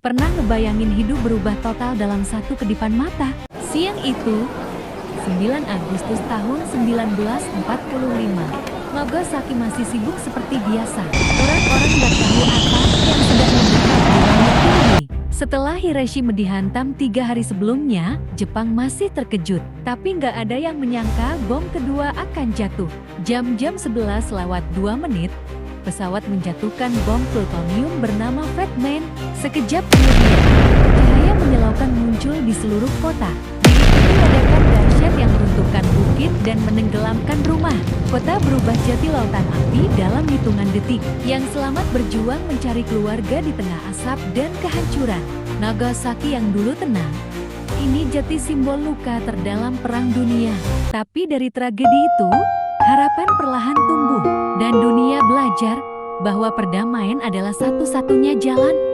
Pernah ngebayangin hidup berubah total dalam satu kedipan mata? Siang itu, 9 Agustus tahun 1945, Nagasaki masih sibuk seperti biasa. Orang-orang gak tahu apa yang sedang mendekat di langit tinggi. Setelah Hiroshima dihantam 3 hari sebelumnya, Jepang masih terkejut. Tapi nggak ada yang menyangka bom kedua akan jatuh. Jam-jam 11:02, pesawat menjatuhkan bom plutonium bernama Fat Man. Sekejap kemudian, cahaya menyilaukan muncul di seluruh kota. Diikuti ledakan dahsyat yang meruntuhkan bukit dan menenggelamkan rumah. Kota berubah jadi lautan api dalam hitungan detik. Yang selamat berjuang mencari keluarga di tengah asap dan kehancuran. Nagasaki yang dulu tenang, ini jadi simbol luka terdalam perang dunia. Tapi dari tragedi itu, harapan perlahan tumbuh, dan dunia belajar bahwa perdamaian adalah satu-satunya jalan.